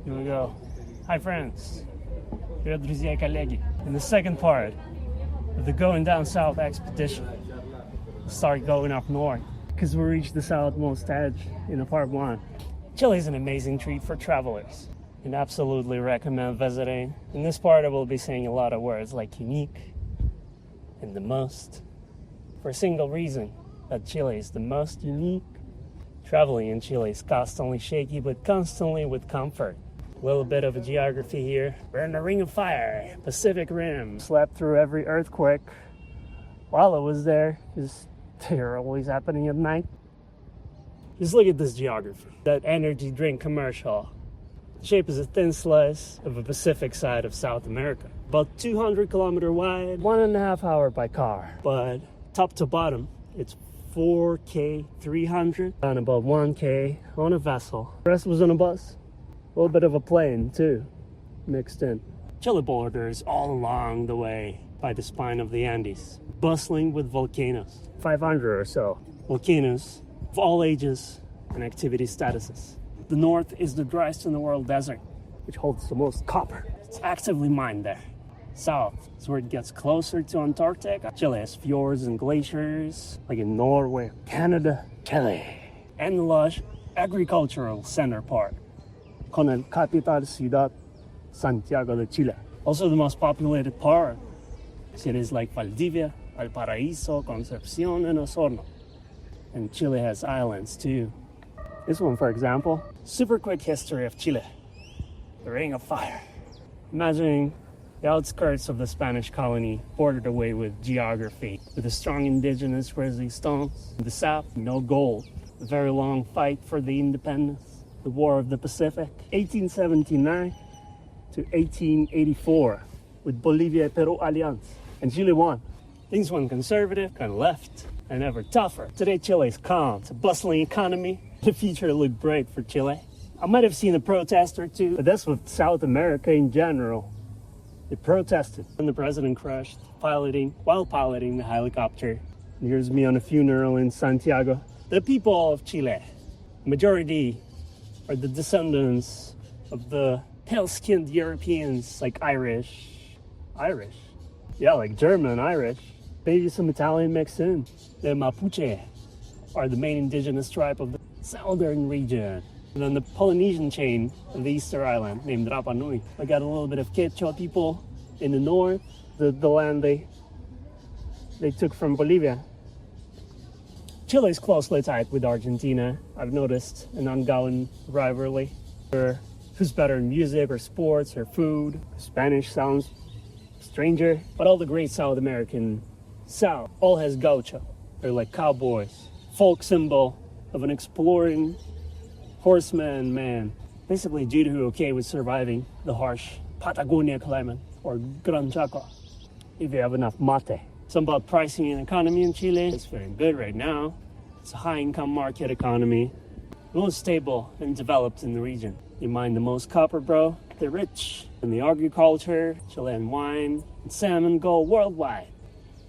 Here we go. Hi friends. Привет, друзья и коллеги. In the second part of the Going Down South expedition, we'll start going up north because we reached the southmost edge in part one. Chile is an amazing treat for travelers and absolutely recommend visiting. In this part I will be saying a lot of words like unique and the most, for a single reason, that Chile is the most unique. Traveling in Chile is constantly shaky but constantly with comfort. A little bit of a geography here. We're in the Ring of Fire, Pacific Rim. Slept through every earthquake while I was there, because they are always happening at night. Just look at this geography. That energy drink commercial. The shape is a thin slice of the Pacific side of South America. About 200 kilometers wide, 1.5 hours by car. But top to bottom, it's 4K 300 and about 1K on a vessel. The rest was on a bus. A little bit of a plane too, mixed in. Chile borders all along the way by the spine of the Andes, bustling with volcanoes. 500 or so volcanoes of all ages and activity statuses. The north is the driest in the world desert, which holds the most copper. It's actively mined there. South is where it gets closer to Antarctica. Chile has fjords and glaciers, like in Norway, Canada, Chile, and the lush agricultural center part, con el capital ciudad, Santiago de Chile. Also the most populated part, cities like Valdivia, Valparaíso, Concepción, and Osorno. And Chile has islands too. This one, for example, super quick history of Chile. The Ring of Fire. Imagining the outskirts of the Spanish colony bordered away with geography, with a strong indigenous resistance. In the south, no gold. A very long fight for the independence. The War of the Pacific, 1879 to 1884, with Bolivia and Peru alliance. And Chile won. Things went conservative, kind of left, and ever tougher. Today, Chile is calm. It's a bustling economy. The future looked bright for Chile. I might have seen a protest or two, but that's with South America in general. They protested when the president crashed while piloting the helicopter. And here's me on a funeral in Santiago. The people of Chile, majority, are the descendants of the pale-skinned Europeans, like Irish? Yeah, like German, Irish. Maybe some Italian mixed in. The Mapuche are the main indigenous tribe of the southern region. And then the Polynesian chain of the Easter Island, named Rapa Nui. I got a little bit of Quechua people in the north, the land they took from Bolivia. Chile is closely tied with Argentina. I've noticed an ongoing rivalry for who's better in music or sports or food. Spanish sounds stranger, but all the great South American South all has gaucho. They're like cowboys, folk symbol of an exploring horseman man. Basically due to who okay with surviving the harsh Patagonia climate or Gran Chaco if you have enough mate. Some about pricing and economy in Chile. It's very good right now. It's a high-income market economy, most stable and developed in the region. They mine the most copper, bro. They're rich in the agriculture. Chilean wine and salmon go worldwide.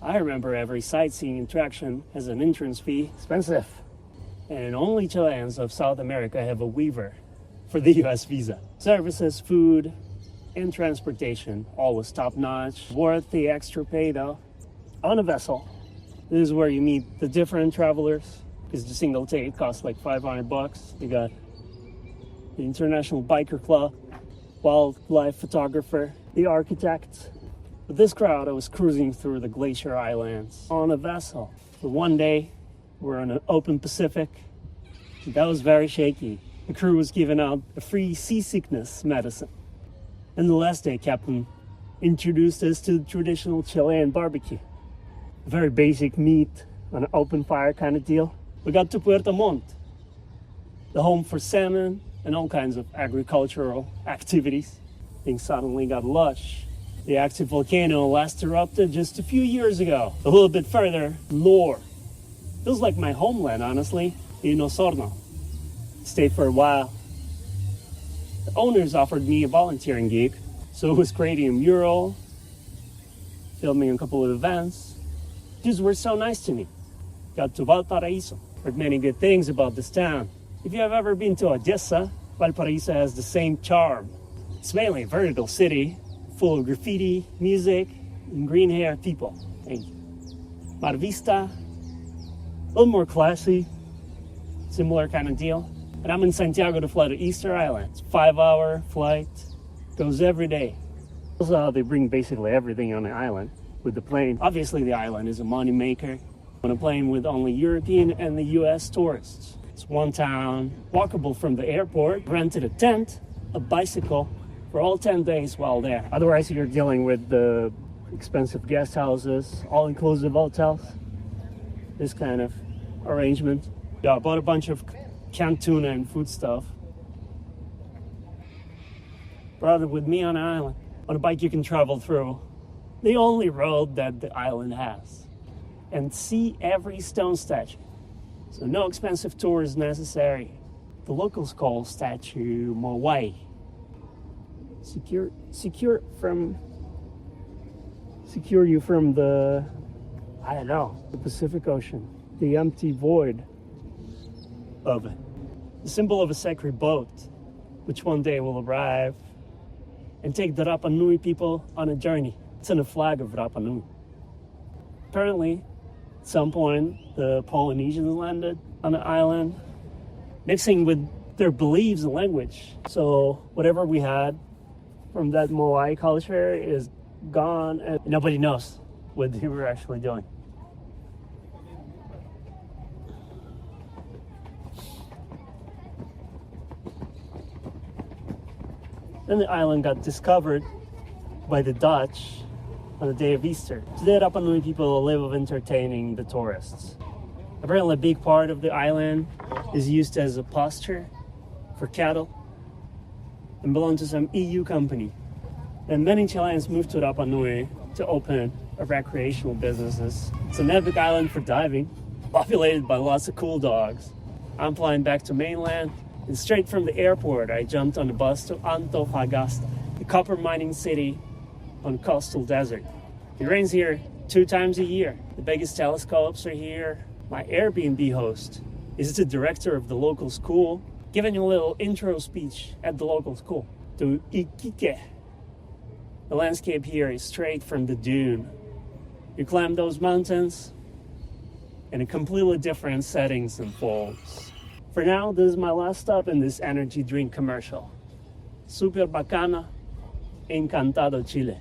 I remember every sightseeing attraction has an entrance fee. Expensive. And only Chileans of South America have a waiver for the US visa. Services, food, and transportation, always top-notch. Worth the extra pay though. On a vessel, this is where you meet the different travelers, because the single ticket costs like $500. You got the International Biker Club, wildlife photographer, the architect. With this crowd, I was cruising through the glacier islands on a vessel. For one day, we're on an open Pacific. That was very shaky. The crew was giving out a free seasickness medicine. And the last day, Captain introduced us to the traditional Chilean barbecue. Very basic meat on an open fire kind of deal. We got to Puerto Montt, the home for salmon and all kinds of agricultural activities. Things suddenly got lush. The active volcano last erupted just a few years ago. A little bit further north. Feels like my homeland, honestly, in Osorno. Stayed for a while. The owners offered me a volunteering gig, so it was creating a mural, filming a couple of events. Dudes were so nice to me. Got to Valparaíso. Heard many good things about this town. If you have ever been to Odessa, Valparaiso has the same charm. It's mainly a vertical city, full of graffiti, music, and green-haired people. Thank you. Mar Vista, a little more classy, similar kind of deal. And I'm in Santiago to fly to Easter Island. It's a 5-hour flight, goes every day. Also, they bring basically everything on the island with the plane. Obviously, the island is a money maker. On a plane with only European and the US tourists. It's one town, walkable from the airport, rented a tent, a bicycle, for all 10 days while there. Otherwise, you're dealing with the expensive guest houses, all-inclusive hotels, this kind of arrangement. Yeah, I bought a bunch of canned tuna and food stuff. Brought it with me on an island. On a bike you can travel through the only road that the island has and see every stone statue. So no expensive tour is necessary. The locals call statue Moai. Secure you from the, I don't know, the Pacific Ocean, the empty void of it. The symbol of a sacred boat, which one day will arrive and take the Rapa Nui people on a journey. It's in the flag of Rapa Nui. Apparently, at some point, the Polynesians landed on the island, mixing with their beliefs and language. So whatever we had from that Moai culture is gone, and nobody knows what they were actually doing. Then the island got discovered by the Dutch on the day of Easter. Today, Rapa Nui people live of entertaining the tourists. Apparently, a big part of the island is used as a pasture for cattle and belongs to some EU company. And many Chileans moved to Rapa Nui to open recreational businesses. It's an epic island for diving, populated by lots of cool dogs. I'm flying back to mainland, and straight from the airport, I jumped on the bus to Antofagasta, the copper mining city on coastal desert. It rains here 2 times a year. The biggest telescopes are here. My Airbnb host is the director of the local school, giving a little intro speech at the local school. To Iquique. The landscape here is straight from the dune. You climb those mountains in a completely different settings unfolds. For now, this is my last stop in this energy drink commercial. Super bacana, encantado Chile.